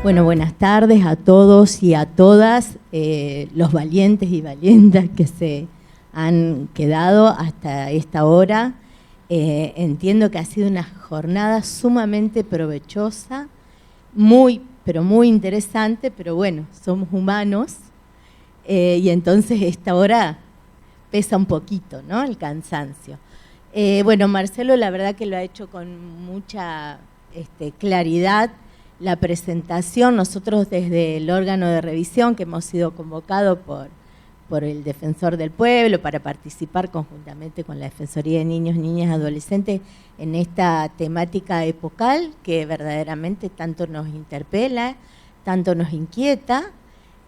Bueno, buenas tardes a todos y a todas, los valientes y valientas que se han quedado hasta esta hora. Entiendo que ha sido una jornada sumamente provechosa, pero muy interesante, pero bueno, somos humanos y entonces esta hora pesa un poquito, ¿no? El cansancio. Bueno, Marcelo la verdad que lo ha hecho con mucha claridad. La presentación, nosotros desde el órgano de revisión que hemos sido convocados por el Defensor del Pueblo para participar conjuntamente con la Defensoría de Niños, Niñas y Adolescentes en esta temática epocal que verdaderamente tanto nos interpela, tanto nos inquieta,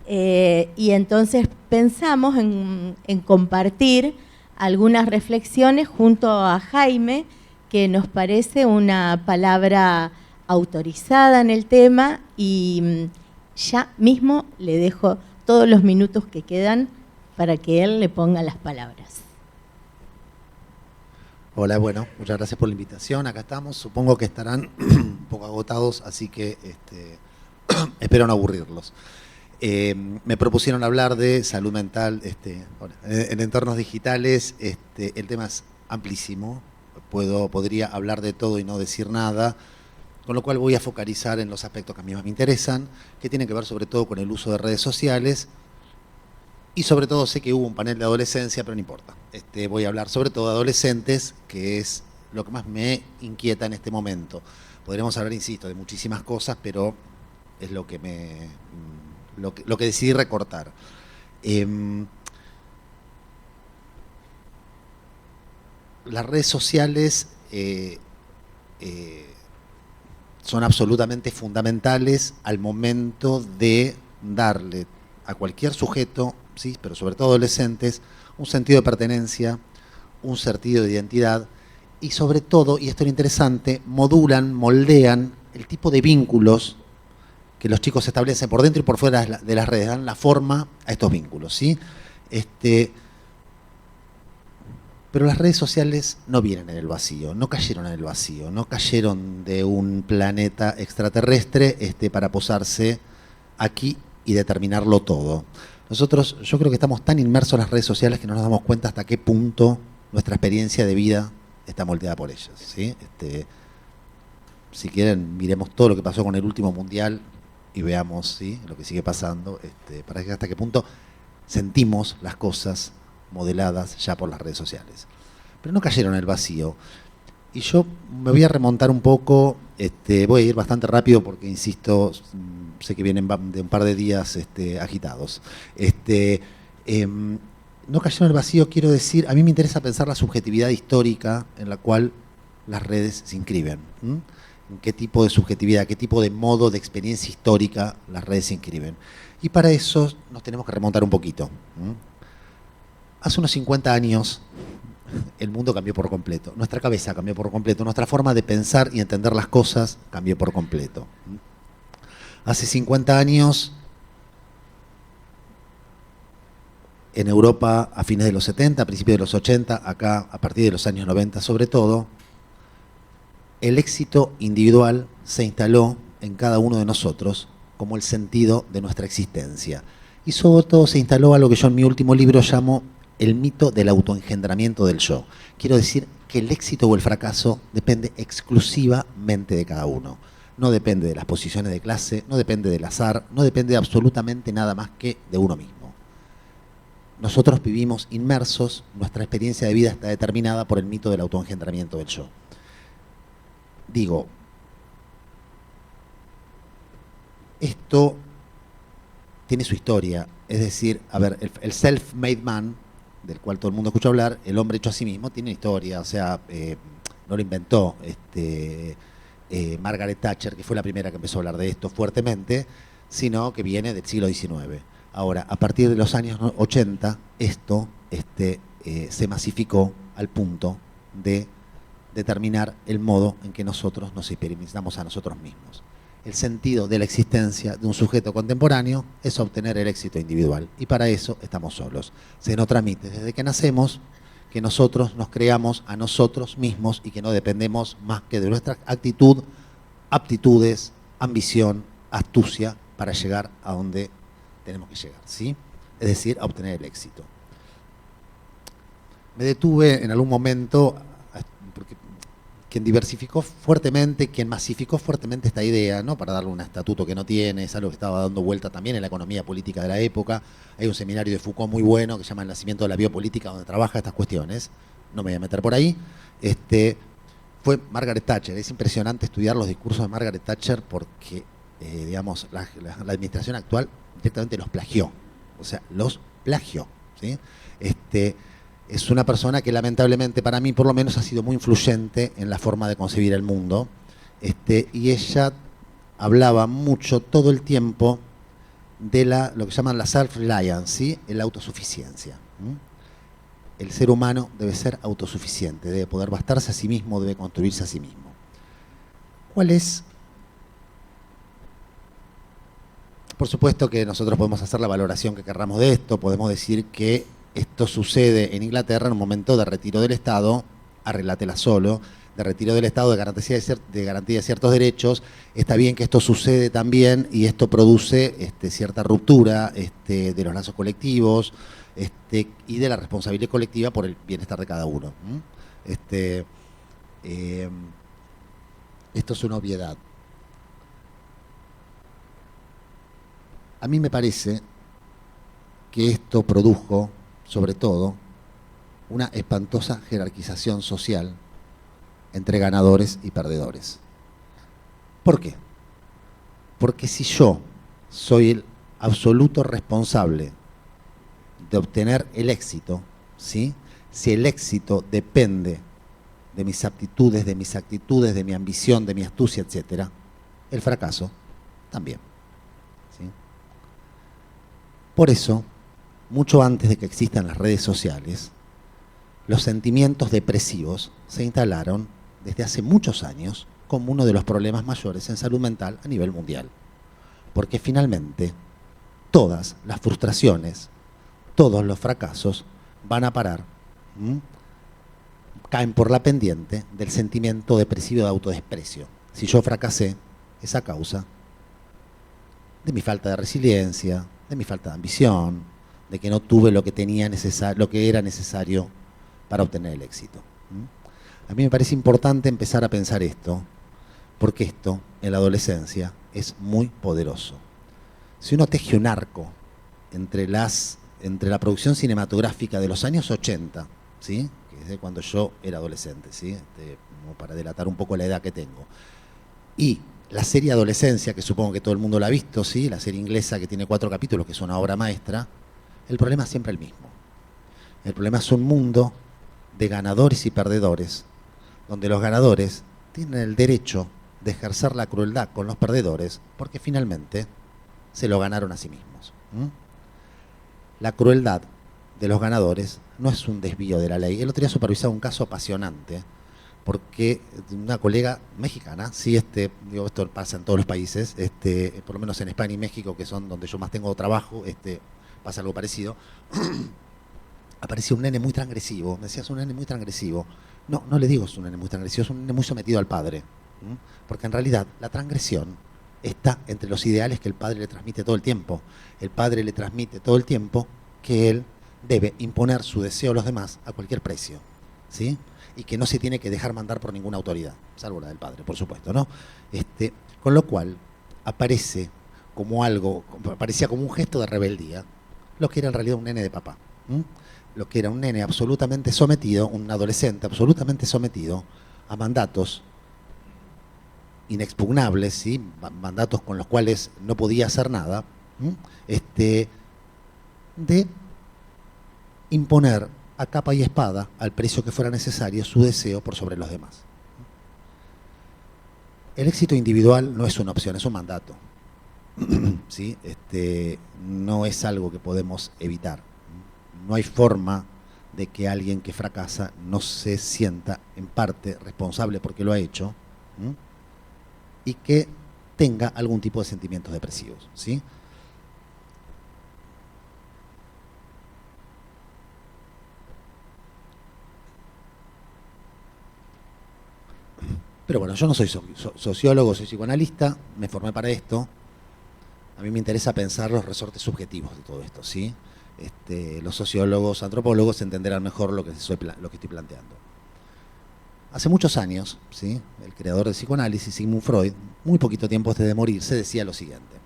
y entonces pensamos en compartir algunas reflexiones junto a Jaime, que nos parece una palabra autorizada en el tema, y ya mismo le dejo todos los minutos que quedan para que él le ponga las palabras. Hola, bueno, muchas gracias por la invitación. Acá estamos, supongo que estarán un poco agotados, así que espero no aburrirlos. Me propusieron hablar de salud mental en entornos digitales. El tema es amplísimo, podría hablar de todo y no decir nada, con lo cual voy a focalizar en los aspectos que a mí más me interesan, que tienen que ver sobre todo con el uso de redes sociales, y sobre todo sé que hubo un panel de adolescencia, pero no importa. Voy a hablar sobre todo de adolescentes, que es lo que más me inquieta en este momento. Podremos hablar, insisto, de muchísimas cosas, pero es lo que decidí recortar. Las redes sociales son absolutamente fundamentales al momento de darle a cualquier sujeto, ¿sí?, pero sobre todo adolescentes, un sentido de pertenencia, un sentido de identidad y sobre todo, y esto es lo interesante, moldean el tipo de vínculos que los chicos establecen por dentro y por fuera de las redes, dan la forma a estos vínculos, ¿sí? Pero las redes sociales no vienen en el vacío, no cayeron en el vacío, no cayeron de un planeta extraterrestre para posarse aquí y determinarlo todo. Yo creo que estamos tan inmersos en las redes sociales que no nos damos cuenta hasta qué punto nuestra experiencia de vida está moldeada por ellas, ¿sí? Si quieren, miremos todo lo que pasó con el último mundial y veamos, ¿sí?, lo que sigue pasando, para que hasta qué punto sentimos las cosas modeladas ya por las redes sociales. Pero no cayeron en el vacío. Y yo me voy a remontar un poco, voy a ir bastante rápido porque, insisto, sé que vienen de un par de días agitados. No cayeron en el vacío, quiero decir, a mí me interesa pensar la subjetividad histórica en la cual las redes se inscriben. En qué tipo de subjetividad, qué tipo de modo de experiencia histórica las redes se inscriben. Y para eso nos tenemos que remontar un poquito. Hace unos 50 años el mundo cambió por completo, nuestra cabeza cambió por completo, nuestra forma de pensar y entender las cosas cambió por completo. Hace 50 años, en Europa a fines de los 70, a principios de los 80, acá a partir de los años 90 sobre todo, el éxito individual se instaló en cada uno de nosotros como el sentido de nuestra existencia. Y sobre todo se instaló algo que yo en mi último libro llamo el mito del autoengendramiento del yo. Quiero decir que el éxito o el fracaso depende exclusivamente de cada uno. No depende de las posiciones de clase, no depende del azar, no depende de absolutamente nada más que de uno mismo. Nosotros vivimos inmersos, nuestra experiencia de vida está determinada por el mito del autoengendramiento del yo. Digo, esto tiene su historia, es decir, a ver, el self-made man, del cual todo el mundo escucha hablar, el hombre hecho a sí mismo, tiene historia, o sea, no lo inventó Margaret Thatcher, que fue la primera que empezó a hablar de esto fuertemente, sino que viene del siglo XIX. Ahora, a partir de los años 80, esto se masificó al punto de determinar el modo en que nosotros nos experimentamos a nosotros mismos. El sentido de la existencia de un sujeto contemporáneo es obtener el éxito individual, y para eso estamos solos. Se nos transmite desde que nacemos que nosotros nos creamos a nosotros mismos y que no dependemos más que de nuestra actitud, aptitudes, ambición astucia para llegar a donde tenemos que llegar, ¿sí? Es decir, a obtener el éxito. Me detuve en algún momento, porque quien diversificó fuertemente, quien masificó fuertemente esta idea, ¿no? Para darle un estatuto que no tiene, es algo que estaba dando vuelta también en la economía política de la época. Hay un seminario de Foucault muy bueno que se llama El nacimiento de la biopolítica, donde trabaja estas cuestiones. No me voy a meter por ahí. Fue Margaret Thatcher. Es impresionante estudiar los discursos de Margaret Thatcher porque, digamos, la administración actual directamente los plagió. O sea, los plagió, ¿sí? Es una persona que lamentablemente para mí por lo menos ha sido muy influyente en la forma de concebir el mundo, y ella hablaba mucho todo el tiempo de lo que llaman la self-reliance, ¿sí? La autosuficiencia. El ser humano debe ser autosuficiente, debe poder bastarse a sí mismo, debe construirse a sí mismo. ¿Cuál es? Por supuesto que nosotros podemos hacer la valoración que querramos de esto, podemos decir que esto sucede en Inglaterra en un momento de retiro del Estado, arreglátela solo, de retiro del Estado, de garantía de ciertos derechos. Está bien que esto sucede también y esto produce cierta ruptura de los lazos colectivos y de la responsabilidad colectiva por el bienestar de cada uno. Esto es una obviedad. A mí me parece que esto produjo, sobre todo, una espantosa jerarquización social entre ganadores y perdedores. ¿Por qué? Porque si yo soy el absoluto responsable de obtener el éxito, ¿sí? Si el éxito depende de mis aptitudes, de mis actitudes, de mi ambición, de mi astucia, etc., el fracaso también. ¿Sí? Por eso, mucho antes de que existan las redes sociales, los sentimientos depresivos se instalaron desde hace muchos años como uno de los problemas mayores en salud mental a nivel mundial. Porque finalmente, todas las frustraciones, todos los fracasos van a parar, caen por la pendiente del sentimiento depresivo de autodesprecio. Si yo fracasé, es a causa de mi falta de resiliencia, de mi falta de ambición, de que no tuve lo que era necesario para obtener el éxito. A mí me parece importante empezar a pensar esto, porque esto, en la adolescencia, es muy poderoso. Si uno teje un arco entre la producción cinematográfica de los años 80, ¿sí? Que es de cuando yo era adolescente, ¿sí? Como para delatar un poco la edad que tengo, y la serie Adolescencia, que supongo que todo el mundo la ha visto, ¿sí? La serie inglesa que tiene 4 capítulos, que es una obra maestra. El problema es siempre el mismo. El problema es un mundo de ganadores y perdedores, donde los ganadores tienen el derecho de ejercer la crueldad con los perdedores, porque finalmente se lo ganaron a sí mismos. La crueldad de los ganadores no es un desvío de la ley. El otro día supervisaba un caso apasionante, porque una colega mexicana, sí, digo, esto pasa en todos los países, por lo menos en España y México, que son donde yo más tengo trabajo, pasa algo parecido. Apareció un nene muy transgresivo. Me decía, es un nene muy transgresivo. No, no le digo es un nene muy transgresivo, es un nene muy sometido al padre. Porque en realidad la transgresión está entre los ideales que el padre le transmite todo el tiempo. El padre le transmite todo el tiempo que él debe imponer su deseo a los demás a cualquier precio, ¿sí? Y que no se tiene que dejar mandar por ninguna autoridad, salvo la del padre, por supuesto, ¿no? Con lo cual parecía como un gesto de rebeldía, lo que era en realidad un nene de papá. Lo que era un nene absolutamente sometido, un adolescente absolutamente sometido a mandatos inexpugnables, ¿sí? Mandatos con los cuales no podía hacer nada, de imponer a capa y espada, al precio que fuera necesario, su deseo por sobre los demás. El éxito individual no es una opción, es un mandato. ¿Sí? No es algo que podemos evitar. No hay forma de que alguien que fracasa no se sienta en parte responsable porque lo ha hecho, y que tenga algún tipo de sentimientos depresivos, ¿sí? Pero bueno, yo no soy sociólogo, soy psicoanalista, me formé para esto, a mí me interesa pensar los resortes subjetivos de todo esto, ¿sí? Los sociólogos, antropólogos entenderán mejor lo que estoy planteando. Hace muchos años, ¿sí?, el creador del psicoanálisis, Sigmund Freud, muy poquito tiempo antes de morirse, decía lo siguiente: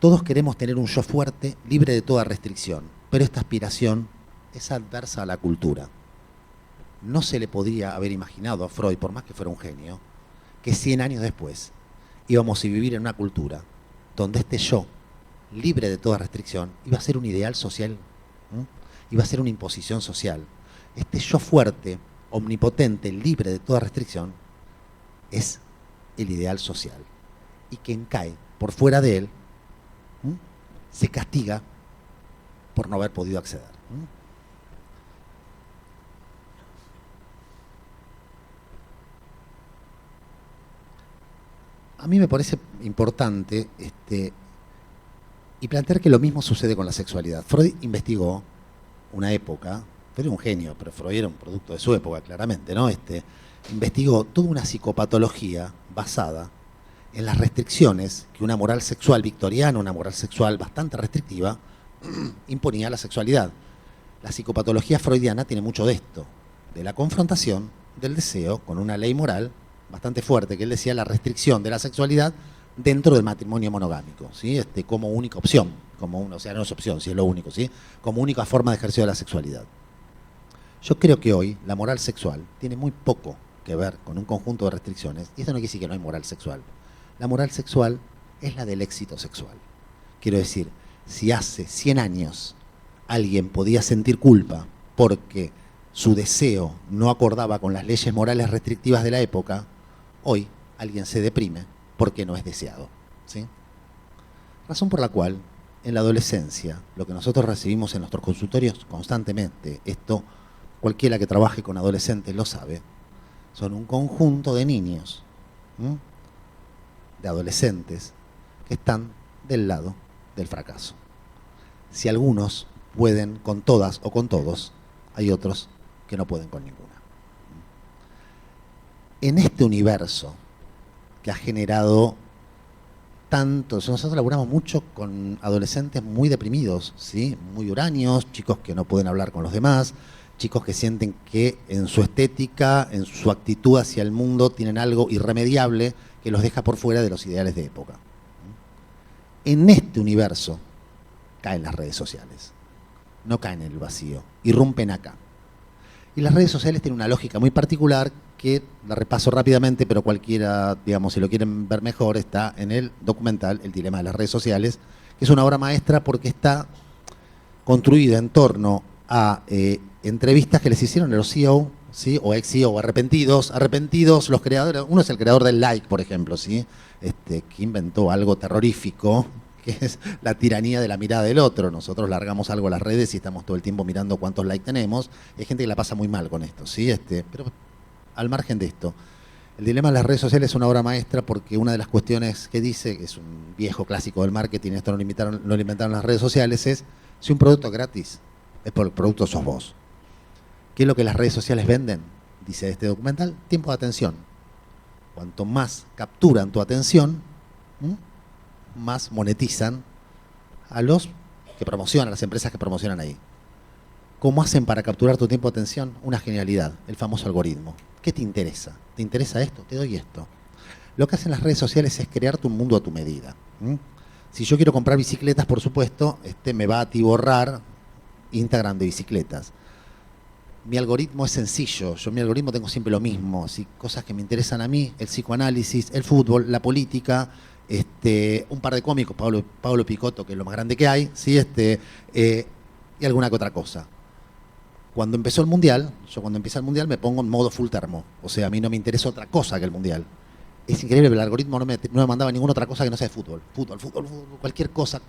todos queremos tener un yo fuerte, libre de toda restricción, pero esta aspiración es adversa a la cultura. No se le podría haber imaginado a Freud, por más que fuera un genio, que 100 años después íbamos a vivir en una cultura donde este yo, libre de toda restricción, iba a ser un ideal social, iba a ser una imposición social. Este yo fuerte, omnipotente, libre de toda restricción, es el ideal social. Y quien cae por fuera de él, se castiga por no haber podido acceder. A mí me parece importante y plantear que lo mismo sucede con la sexualidad. Freud investigó una época, Freud era un genio, pero Freud era un producto de su época, claramente, ¿no? Investigó toda una psicopatología basada en las restricciones que una moral sexual victoriana, una moral sexual bastante restrictiva, imponía a la sexualidad. La psicopatología freudiana tiene mucho de esto, de la confrontación del deseo con una ley moral bastante fuerte, que él decía la restricción de la sexualidad dentro del matrimonio monogámico, ¿sí? Como única opción, o sea, no es opción, si es lo único, ¿sí?, como única forma de ejercicio de la sexualidad. Yo creo que hoy la moral sexual tiene muy poco que ver con un conjunto de restricciones, y esto no quiere decir que no hay moral sexual. La moral sexual es la del éxito sexual. Quiero decir, si hace 100 años alguien podía sentir culpa porque su deseo no acordaba con las leyes morales restrictivas de la época, hoy alguien se deprime porque no es deseado, ¿sí? Razón por la cual en la adolescencia, lo que nosotros recibimos en nuestros consultorios constantemente, esto cualquiera que trabaje con adolescentes lo sabe, son un conjunto de niños, de adolescentes, que están del lado del fracaso. Si algunos pueden con todas o con todos, hay otros que no pueden con ninguna. En este universo que ha generado tanto, nosotros laburamos mucho con adolescentes muy deprimidos, ¿sí?, muy huraños, chicos que no pueden hablar con los demás, chicos que sienten que en su estética, en su actitud hacia el mundo, tienen algo irremediable que los deja por fuera de los ideales de época. En este universo caen las redes sociales, no caen en el vacío, irrumpen acá. Y las redes sociales tienen una lógica muy particular que la repaso rápidamente, pero cualquiera, digamos, si lo quieren ver mejor, está en el documental El dilema de las redes sociales, que es una obra maestra porque está construida en torno a entrevistas que les hicieron a los CEO, ¿sí?, o ex-CEO, arrepentidos los creadores. Uno es el creador del like, por ejemplo, ¿sí?, que inventó algo terrorífico, que es la tiranía de la mirada del otro. Nosotros largamos algo a las redes y estamos todo el tiempo mirando cuántos likes tenemos. Hay gente que la pasa muy mal con esto, ¿sí? Pero al margen de esto, El dilema de las redes sociales es una obra maestra porque una de las cuestiones que dice, que es un viejo clásico del marketing, esto no lo inventaron las redes sociales, es si un producto es gratis, es porque el producto sos vos. ¿Qué es lo que las redes sociales venden? Dice este documental, tiempo de atención. Cuanto más capturan tu atención, más monetizan a los que promocionan, a las empresas que promocionan ahí. ¿Cómo hacen para capturar tu tiempo de atención? Una genialidad, el famoso algoritmo. ¿Qué te interesa? ¿Te interesa esto? Te doy esto. Lo que hacen las redes sociales es crearte un mundo a tu medida. Si yo quiero comprar bicicletas, por supuesto, me va a atiborrar Instagram de bicicletas. Mi algoritmo es sencillo, mi algoritmo tengo siempre lo mismo, ¿sí? Cosas que me interesan a mí, el psicoanálisis, el fútbol, la política, un par de cómicos, Pablo Picotto, que es lo más grande que hay, ¿sí? Y alguna que otra cosa. Cuando empezó el Mundial, cuando empieza el Mundial me pongo en modo full termo, o sea, a mí no me interesa otra cosa que el Mundial. Es increíble, pero el algoritmo no me mandaba ninguna otra cosa que no sea de fútbol, cualquier cosa,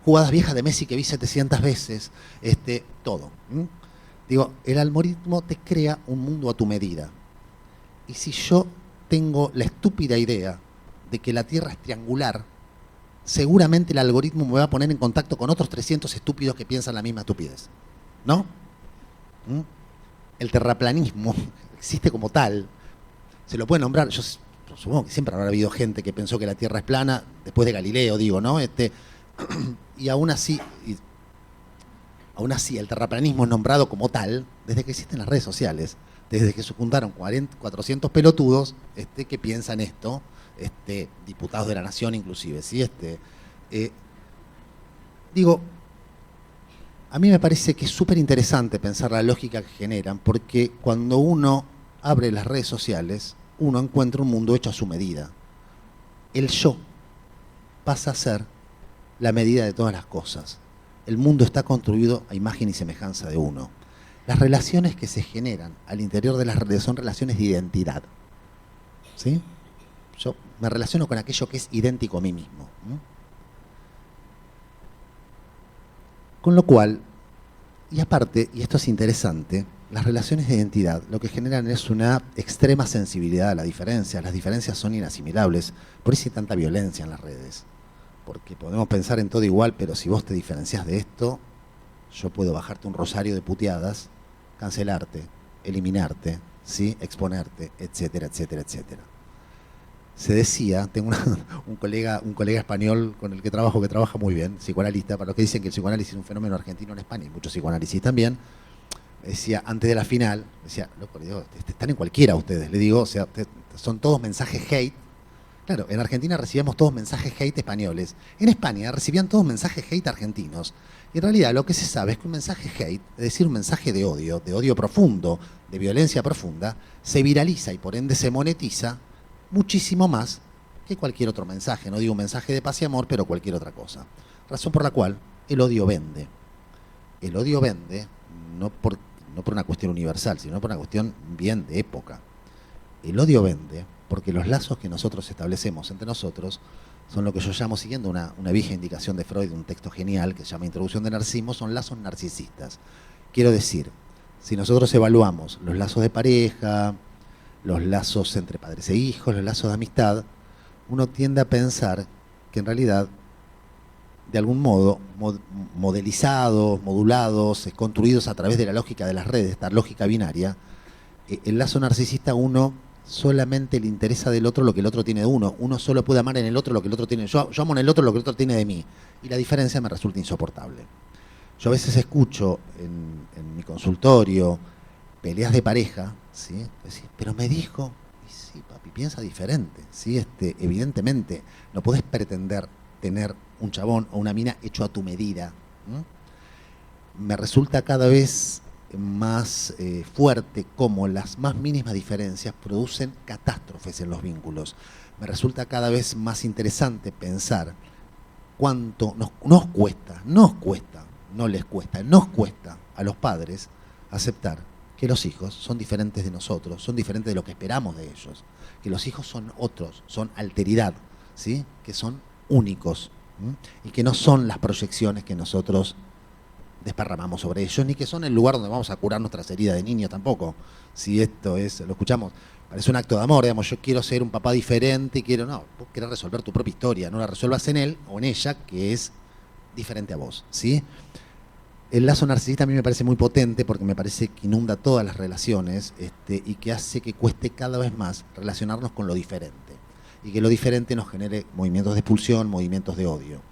jugadas viejas de Messi que vi 700 veces, todo. Digo, el algoritmo te crea un mundo a tu medida. Y si yo tengo la estúpida idea de que la Tierra es triangular, seguramente el algoritmo me va a poner en contacto con otros 300 estúpidos que piensan la misma estupidez. ¿No? El terraplanismo existe como tal. Se lo puede nombrar. Yo supongo que siempre habrá habido gente que pensó que la Tierra es plana, después de Galileo, digo, ¿no? Y aún así el terraplanismo es nombrado como tal desde que existen las redes sociales, desde que se juntaron 400 pelotudos que piensan esto, diputados de la nación inclusive, ¿sí? Digo, a mí me parece que es súper interesante pensar la lógica que generan, porque cuando uno abre las redes sociales, uno encuentra un mundo hecho a su medida. El yo pasa a ser la medida de todas las cosas. El mundo está construido a imagen y semejanza de uno. Las relaciones que se generan al interior de las redes son relaciones de identidad. ¿Sí? Yo me relaciono con aquello que es idéntico a mí mismo. Con lo cual, y aparte, y esto es interesante, las relaciones de identidad lo que generan es una extrema sensibilidad a la diferencia. Las diferencias son inasimilables. Por eso hay tanta violencia en las redes. Porque podemos pensar en todo igual, pero si vos te diferenciás de esto, yo puedo bajarte un rosario de puteadas, cancelarte, eliminarte, ¿sí? Exponerte, etcétera, etcétera, etcétera. Se decía, tengo un colega español con el que trabaja muy bien, psicoanalista, para los que dicen que el psicoanálisis es un fenómeno argentino en España, y muchos psicoanálisis también, decía, antes de la final, decía, loco, digo, están en cualquiera ustedes, le digo, o sea, son todos mensajes hate. Claro, en Argentina recibíamos todos mensajes hate españoles. En España recibían todos mensajes hate argentinos. Y en realidad lo que se sabe es que un mensaje hate, es decir, un mensaje de odio profundo, de violencia profunda, se viraliza y por ende se monetiza muchísimo más que cualquier otro mensaje. No digo un mensaje de paz y amor, pero cualquier otra cosa. Razón por la cual el odio vende. El odio vende no por una cuestión universal, sino por una cuestión bien de época. El odio vende porque los lazos que nosotros establecemos entre nosotros son lo que yo llamo, siguiendo una vieja indicación de Freud, un texto genial que se llama Introducción de Narcisismo, son lazos narcisistas. Quiero decir, si nosotros evaluamos los lazos de pareja, los lazos entre padres e hijos, los lazos de amistad, uno tiende a pensar que en realidad, de algún modo, modelizados, modulados, construidos a través de la lógica de las redes, esta lógica binaria, el lazo narcisista uno solamente le interesa del otro lo que el otro tiene de uno. Uno solo puede amar en el otro lo que el otro tiene. Yo amo en el otro lo que el otro tiene de mí. Y la diferencia me resulta insoportable. Yo a veces escucho en mi consultorio peleas de pareja, ¿sí? Pero me dijo, y sí, papi, piensa diferente, ¿sí? Evidentemente, no podés pretender tener un chabón o una mina hecho a tu medida. Me resulta cada vez más fuerte cómo las más mínimas diferencias producen catástrofes en los vínculos. Me resulta cada vez más interesante pensar cuánto nos cuesta a los padres aceptar que los hijos son diferentes de nosotros, son diferentes de lo que esperamos de ellos, que los hijos son otros, son alteridad, ¿sí? Que son únicos, y que no son las proyecciones que nosotros desparramamos sobre ellos, ni que son el lugar donde vamos a curar nuestras heridas de niño tampoco. Si esto es, lo escuchamos, parece un acto de amor, digamos, yo quiero ser un papá diferente, no, vos querés resolver tu propia historia, no la resuelvas en él o en ella, que es diferente a vos, ¿sí? El lazo narcisista a mí me parece muy potente porque me parece que inunda todas las relaciones y que hace que cueste cada vez más relacionarnos con lo diferente y que lo diferente nos genere movimientos de expulsión, movimientos de odio.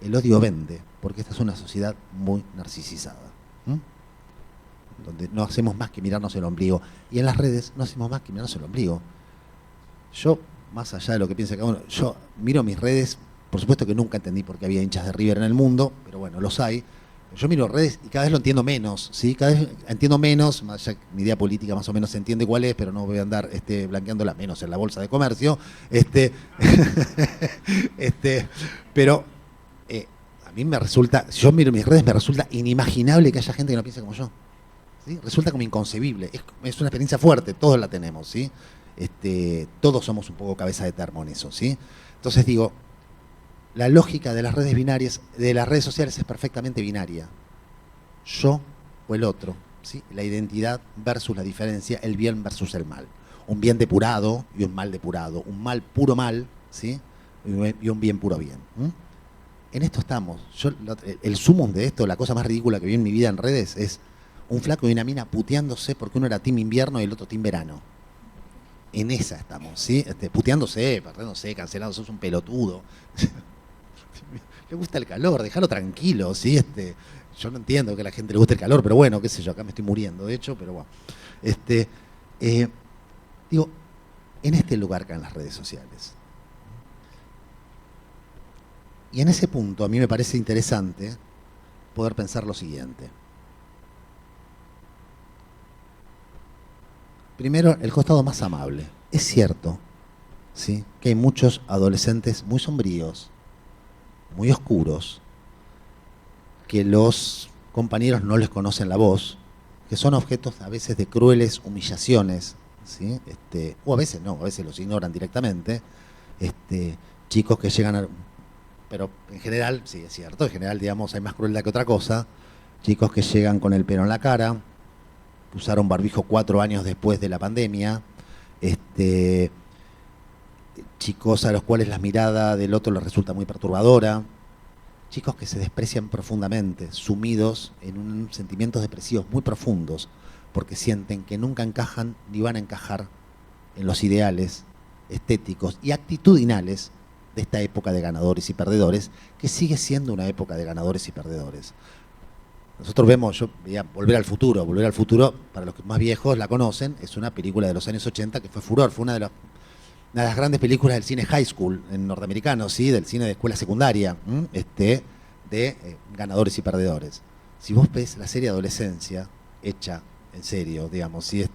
El odio vende, porque esta es una sociedad muy narcisizada, donde no hacemos más que mirarnos el ombligo. Y en las redes no hacemos más que mirarnos el ombligo. Yo, más allá de lo que piensa cada uno, yo miro mis redes, por supuesto que nunca entendí por qué había hinchas de River en el mundo, pero bueno, los hay. Yo miro redes y cada vez lo entiendo menos, ¿sí? Cada vez entiendo menos, más allá, mi idea política más o menos se entiende cuál es, pero no voy a andar blanqueándola menos en la bolsa de comercio. Pero a mí me resulta, si yo miro mis redes, me resulta inimaginable que haya gente que no piense como yo, ¿sí? Resulta como inconcebible. Es una experiencia fuerte, todos la tenemos, ¿sí? Todos somos un poco cabeza de termo en eso, ¿sí? Entonces digo, la lógica de las redes binarias, de las redes sociales es perfectamente binaria. Yo o el otro, ¿sí? La identidad versus la diferencia, el bien versus el mal. Un bien depurado y un mal depurado. Un mal puro mal, ¿sí? Y un bien puro bien. En esto estamos. El sumum de esto, la cosa más ridícula que vi en mi vida en redes es un flaco y una mina puteándose porque uno era team invierno y el otro team verano. en esa estamos, ¿sí? Puteándose, perdiéndose, cancelando, sos un pelotudo. Le gusta el calor, déjalo tranquilo, ¿sí? Yo no entiendo que a la gente le guste el calor, pero bueno, qué sé yo, acá me estoy muriendo, de hecho, pero bueno. Digo, en este lugar caen las redes sociales. Y en ese punto a mí me parece interesante poder pensar lo siguiente. Primero, el costado más amable. Es cierto, ¿sí?, que hay muchos adolescentes muy sombríos, muy oscuros, que los compañeros no les conocen la voz, que son objetos a veces de crueles humillaciones, ¿sí? O a veces no, a veces los ignoran directamente. Chicos que llegan a... Pero en general, sí, es cierto, en general, digamos, hay más crueldad que otra cosa. Chicos que llegan con el pelo en la cara, usaron barbijo 4 años después de la pandemia, chicos a los cuales la mirada del otro les resulta muy perturbadora, chicos que se desprecian profundamente, sumidos en sentimientos depresivos muy profundos, porque sienten que nunca encajan ni van a encajar en los ideales estéticos y actitudinales de esta época de ganadores y perdedores, que sigue siendo una época de ganadores y perdedores. Nosotros vemos, yo veía Volver al Futuro, para los que más viejos la conocen, es una película de los años 80 que fue furor, fue una de las grandes películas del cine high school en norteamericano, ¿sí?, del cine de escuela secundaria, de ganadores y perdedores. Si vos ves la serie Adolescencia, hecha en serio, digamos, ¿sí?,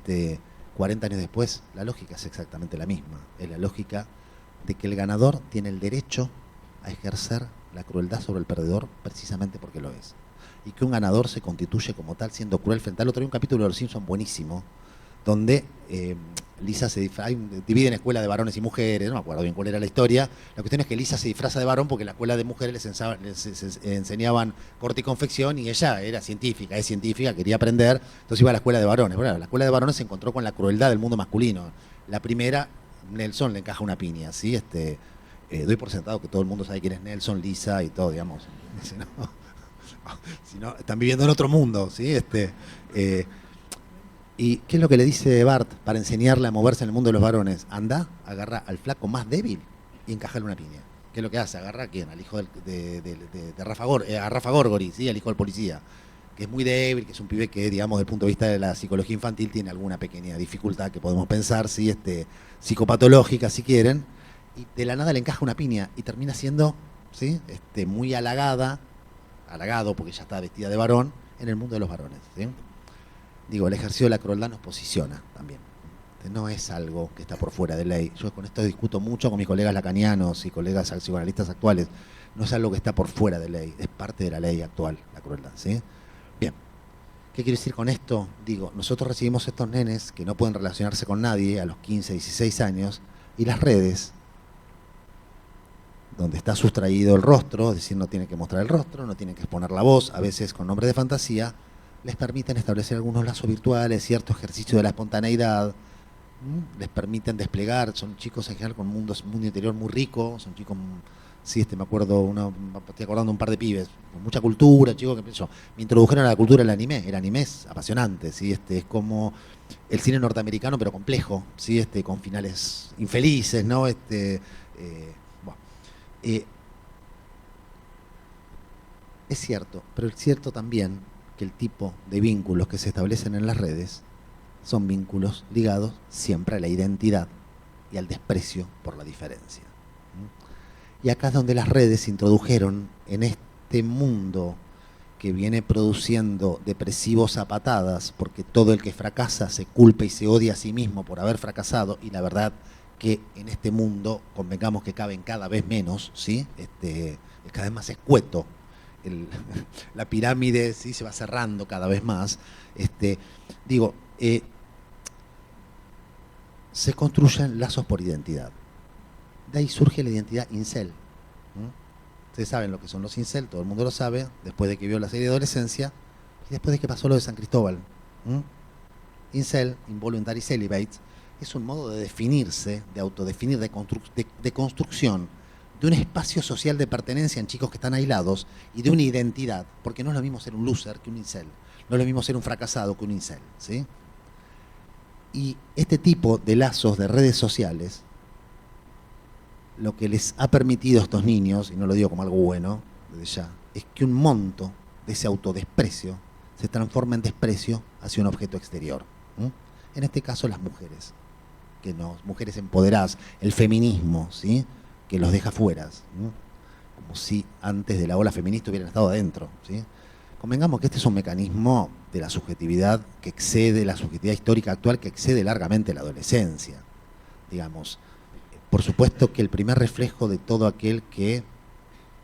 40 años después, la lógica es exactamente la misma. Es la lógica de que el ganador tiene el derecho a ejercer la crueldad sobre el perdedor precisamente porque lo es. Y que un ganador se constituye como tal siendo cruel frente al otro. Hay un capítulo de Los Simpsons buenísimo, donde Lisa se divide en escuela de varones y mujeres, no me acuerdo bien cuál era la historia. La cuestión es que Lisa se disfraza de varón porque en la escuela de mujeres les enseñaban corte y confección y ella era científica, es científica, quería aprender, entonces iba a la escuela de varones. Bueno, la escuela de varones se encontró con la crueldad del mundo masculino. La primera, Nelson le encaja una piña, ¿sí? Doy por sentado que todo el mundo sabe quién es Nelson, Lisa y todo, digamos. Si no, están viviendo en otro mundo, ¿sí? ¿Y qué es lo que le dice Bart para enseñarle a moverse en el mundo de los varones? Anda, agarra al flaco más débil y encajale una piña. ¿Qué es lo que hace? Agarra a quién, al hijo de Rafa Gorgori, ¿sí?, al hijo del policía, que es muy débil, que es un pibe que, digamos, desde el punto de vista de la psicología infantil, tiene alguna pequeña dificultad que podemos pensar, ¿sí?, psicopatológica, si quieren, y de la nada le encaja una piña y termina siendo, ¿sí?, muy halagado, porque ella está vestida de varón, en el mundo de los varones, ¿sí? Digo, el ejercicio de la crueldad nos posiciona también. No es algo que está por fuera de ley. Yo con esto discuto mucho con mis colegas lacanianos y colegas psicoanalistas actuales. No es algo que está por fuera de ley, es parte de la ley actual, la crueldad, ¿sí? Bien, ¿qué quiero decir con esto? Digo, nosotros recibimos estos nenes que no pueden relacionarse con nadie a los 15, 16 años, y las redes, donde está sustraído el rostro, es decir, no tienen que mostrar el rostro, no tienen que exponer la voz, a veces con nombres de fantasía, les permiten establecer algunos lazos virtuales, cierto ejercicio de la espontaneidad, les permiten desplegar, son chicos en general con un mundo interior muy rico, son chicos, sí, me estoy acordando un par de pibes, con mucha cultura, chicos que me introdujeron a la cultura del anime. El anime es apasionante, ¿sí? Es como el cine norteamericano pero complejo, ¿sí? Con finales infelices, ¿no? Es cierto, pero es cierto también que el tipo de vínculos que se establecen en las redes son vínculos ligados siempre a la identidad y al desprecio por la diferencia. Y acá es donde las redes introdujeron en este mundo que viene produciendo depresivos a patadas, porque todo el que fracasa se culpa y se odia a sí mismo por haber fracasado, y la verdad que en este mundo, convengamos que caben cada vez menos, ¿sí? Es cada vez más escueto. La pirámide, ¿sí?, se va cerrando cada vez más. Se construyen lazos por identidad. De ahí surge la identidad incel. Ustedes saben lo que son los incel, todo el mundo lo sabe, después de que vio la serie de Adolescencia y después de que pasó lo de San Cristóbal. Incel, involuntary celibate, es un modo de definirse, de autodefinir, de construcción de un espacio social de pertenencia en chicos que están aislados y de una identidad, porque no es lo mismo ser un loser que un incel, no es lo mismo ser un fracasado que un incel, ¿sí? Y este tipo de lazos de redes sociales, lo que les ha permitido a estos niños, y no lo digo como algo bueno desde ya, es que un monto de ese autodesprecio se transforma en desprecio hacia un objeto exterior. En este caso las mujeres, mujeres empoderadas, el feminismo, ¿sí? Que los deja fuera, como si antes de la ola feminista hubieran estado adentro, ¿sí? Convengamos que este es un mecanismo de la subjetividad que excede la subjetividad histórica actual, que excede largamente la adolescencia, digamos. Por supuesto que el primer reflejo de todo aquel que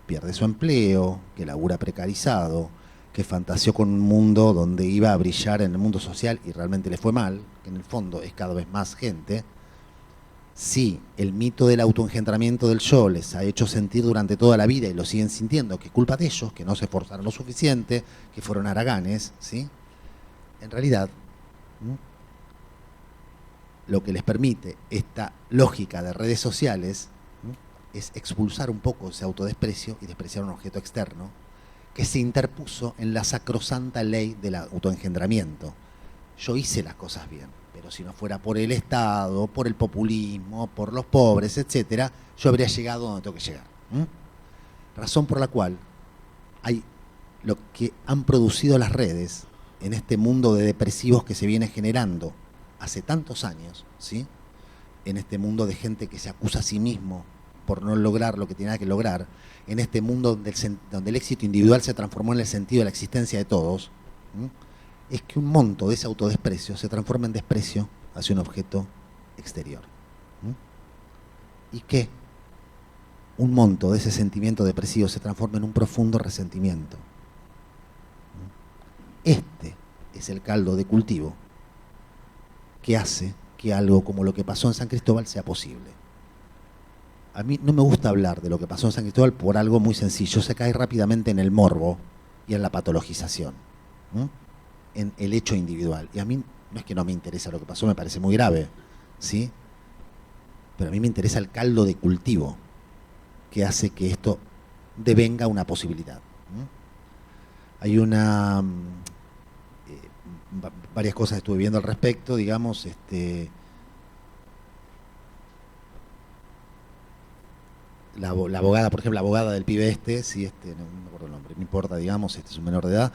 pierde su empleo, que labura precarizado, que fantaseó con un mundo donde iba a brillar en el mundo social y realmente le fue mal, que en el fondo es cada vez más gente, si el mito del autoengendramiento del yo les ha hecho sentir durante toda la vida y lo siguen sintiendo, que es culpa de ellos, que no se esforzaron lo suficiente, que fueron haraganes, ¿sí? En realidad, lo que les permite esta lógica de redes sociales es expulsar un poco ese autodesprecio y despreciar un objeto externo que se interpuso en la sacrosanta ley del autoengendramiento. Yo hice las cosas bien, pero si no fuera por el Estado, por el populismo, por los pobres, etcétera, yo habría llegado donde tengo que llegar. Razón por la cual hay lo que han producido las redes en este mundo de depresivos que se viene generando hace tantos años, ¿sí? En este mundo de gente que se acusa a sí mismo por no lograr lo que tenía que lograr, en este mundo donde el éxito individual se transformó en el sentido de la existencia de todos, es que un monto de ese autodesprecio se transforma en desprecio hacia un objeto exterior. Y que un monto de ese sentimiento depresivo se transforma en un profundo resentimiento. Este es el caldo de cultivo que hace que algo como lo que pasó en San Cristóbal sea posible. A mí no me gusta hablar de lo que pasó en San Cristóbal por algo muy sencillo. Se cae rápidamente en el morbo y en la patologización, en el hecho individual. Y a mí no es que no me interesa lo que pasó, me parece muy grave, ¿sí? Pero a mí me interesa el caldo de cultivo que hace que esto devenga una posibilidad. Hay varias cosas estuve viendo al respecto, digamos, la abogada, por ejemplo, la abogada del pibe sí, no me acuerdo el nombre, no importa, digamos, es un menor de edad,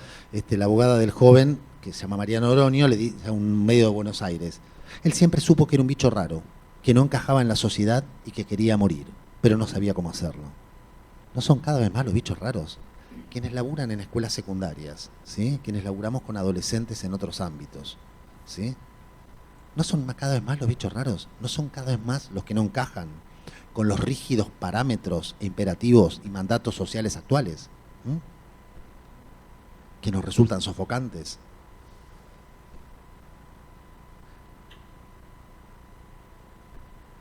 la abogada del joven, que se llama Mariano Oroño, le dice a un medio de Buenos Aires, él siempre supo que era un bicho raro, que no encajaba en la sociedad y que quería morir, pero no sabía cómo hacerlo. ¿No son cada vez más los bichos raros? Quienes laburan en escuelas secundarias, ¿sí? Quienes laburamos con adolescentes en otros ámbitos, ¿sí? ¿No son cada vez más los bichos raros? ¿No son cada vez más los que no encajan con los rígidos parámetros e imperativos y mandatos sociales actuales? Que nos resultan sofocantes.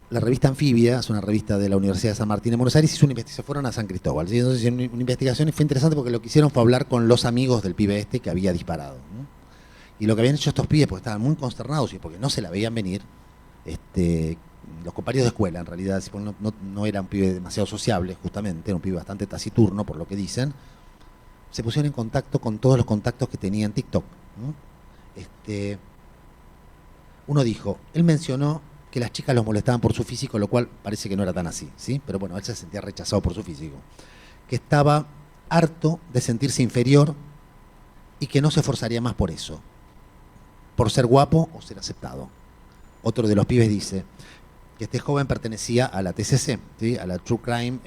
La revista Anfibia, es una revista de la Universidad de San Martín de Buenos Aires, hizo una investigación, se fueron a San Cristóbal, ¿sí? Entonces una investigación y fue interesante porque lo que hicieron fue hablar con los amigos del pibe que había disparado, y lo que habían hecho estos pibes, porque estaban muy consternados y porque no se la veían venir, los compañeros de escuela en realidad, no era un pibe demasiado sociable justamente, era un pibe bastante taciturno por lo que dicen, se pusieron en contacto con todos los contactos que tenía en TikTok. Uno dijo, él mencionó que las chicas los molestaban por su físico, lo cual parece que no era tan así, ¿sí? Pero bueno, él se sentía rechazado por su físico. Que estaba harto de sentirse inferior y que no se esforzaría más por eso, por ser guapo o ser aceptado. Otro de los pibes dice que este joven pertenecía a la TCC, ¿sí? A la True Crime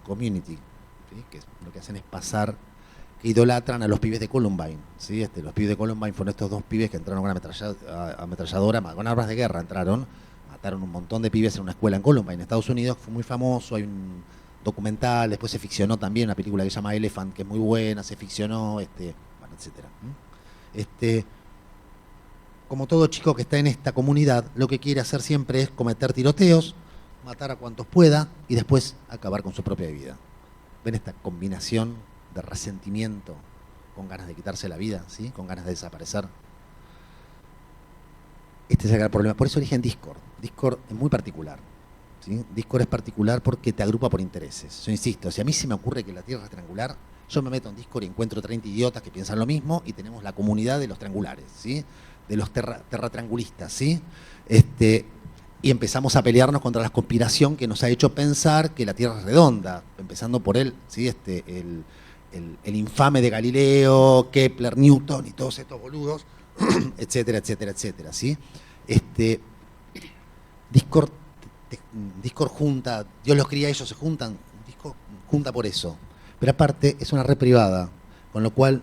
Community, ¿sí? Que lo que hacen es pasar, que idolatran a los pibes de Columbine, ¿sí? Los pibes de Columbine fueron estos dos pibes que entraron con una ametralladora, con armas de guerra mataron un montón de pibes en una escuela en Columbine, en Estados Unidos, fue muy famoso, hay un documental, después se ficcionó también una película que se llama Elephant, que es muy buena, se ficcionó, bueno, etcétera. Como todo chico que está en esta comunidad, lo que quiere hacer siempre es cometer tiroteos, matar a cuantos pueda y después acabar con su propia vida. ¿Ven esta combinación de resentimiento con ganas de quitarse la vida, ¿sí? Con ganas de desaparecer? Este es el gran problema. Por eso eligen Discord. Discord es muy particular, ¿sí? Discord es particular porque te agrupa por intereses. Yo insisto, si a mí se me ocurre que la Tierra es triangular, yo me meto en Discord y encuentro 30 idiotas que piensan lo mismo y tenemos la comunidad de los triangulares, ¿sí? de los terratriangulistas, ¿sí? Y empezamos a pelearnos contra la conspiración que nos ha hecho pensar que la Tierra es redonda, empezando por él, ¿sí? El infame de Galileo, Kepler, Newton y todos estos boludos, etcétera, etcétera, etcétera, ¿sí? Discord junta, Dios los cría, ellos se juntan, Discord junta por eso. Pero aparte es una red privada, con lo cual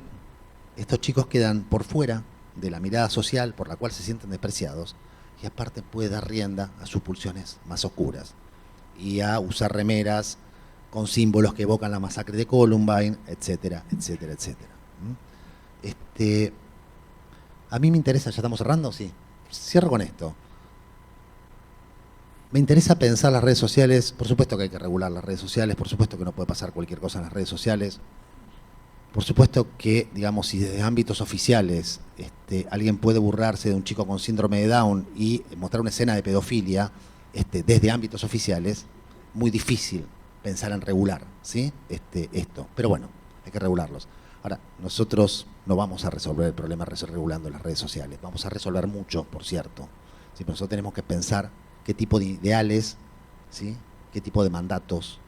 estos chicos quedan por fuera de la mirada social por la cual se sienten despreciados, y aparte puede dar rienda a sus pulsiones más oscuras y a usar remeras con símbolos que evocan la masacre de Columbine, etcétera, etcétera, etcétera. A mí me interesa, ¿ya estamos cerrando? Sí. Cierro con esto. Me interesa pensar las redes sociales, por supuesto que hay que regular las redes sociales, por supuesto que no puede pasar cualquier cosa en las redes sociales, por supuesto que, digamos, si desde ámbitos oficiales alguien puede burlarse de un chico con síndrome de Down y mostrar una escena de pedofilia desde ámbitos oficiales, muy difícil pensar en regular, ¿sí? Esto. Pero bueno, hay que regularlos. Ahora, nosotros no vamos a resolver el problema regulando las redes sociales, vamos a resolver mucho, por cierto. ¿Sí? Pero nosotros tenemos que pensar qué tipo de ideales, ¿sí? Qué tipo de mandatos,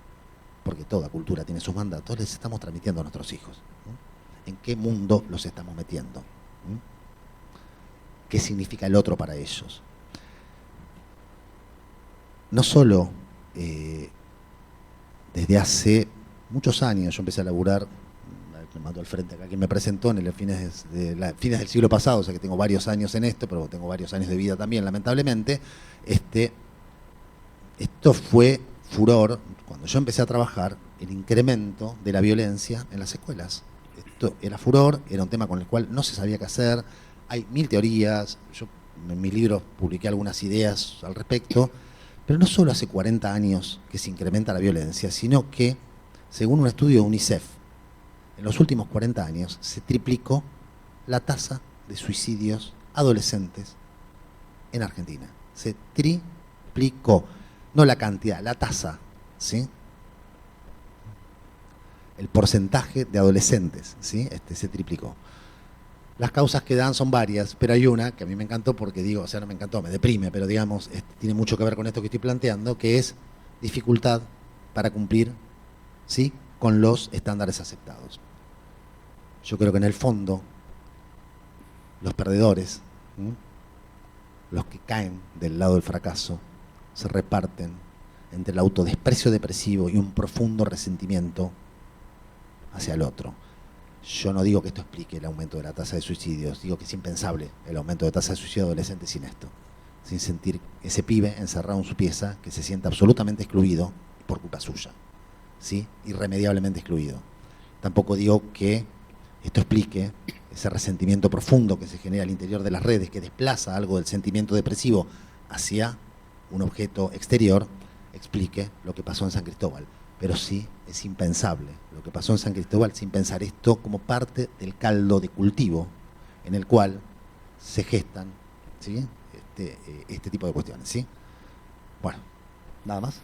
porque toda cultura tiene sus mandatos, les estamos transmitiendo a nuestros hijos. ¿No? ¿En qué mundo los estamos metiendo? ¿No? ¿Qué significa el otro para ellos? No solo desde hace muchos años, yo empecé a laburar, me mando al frente acá quien me presentó en los fines del siglo pasado, o sea que tengo varios años en esto, pero tengo varios años de vida también, lamentablemente. Esto fue furor cuando yo empecé a trabajar, el incremento de la violencia en las escuelas. Esto era furor, era un tema con el cual no se sabía qué hacer, hay mil teorías, yo en mis libros publiqué algunas ideas al respecto, pero no solo hace 40 años que se incrementa la violencia, sino que, según un estudio de UNICEF, en los últimos 40 años se triplicó la tasa de suicidios adolescentes en Argentina. Se triplicó, no la cantidad, la tasa, ¿sí? El porcentaje de adolescentes, ¿sí? Se triplicó. Las causas que dan son varias, pero hay una que a mí me encantó porque digo, o sea, no me encantó, me deprime, pero digamos, tiene mucho que ver con esto que estoy planteando, que es dificultad para cumplir, ¿sí?, con los estándares aceptados. Yo creo que en el fondo, los perdedores, ¿sí?, los que caen del lado del fracaso, se reparten entre el autodesprecio depresivo y un profundo resentimiento hacia el otro. Yo no digo que esto explique el aumento de la tasa de suicidios, digo que es impensable el aumento de tasa de suicidio adolescente sin esto, sin sentir ese pibe encerrado en su pieza que se sienta absolutamente excluido por culpa suya, ¿sí?, irremediablemente excluido. Tampoco digo que esto explique ese resentimiento profundo que se genera al interior de las redes, que desplaza algo del sentimiento depresivo hacia un objeto exterior, explique lo que pasó en San Cristóbal. Pero sí es impensable lo que pasó en San Cristóbal sin pensar esto como parte del caldo de cultivo en el cual se gestan, ¿sí?, este tipo de cuestiones, ¿sí? Bueno, nada más.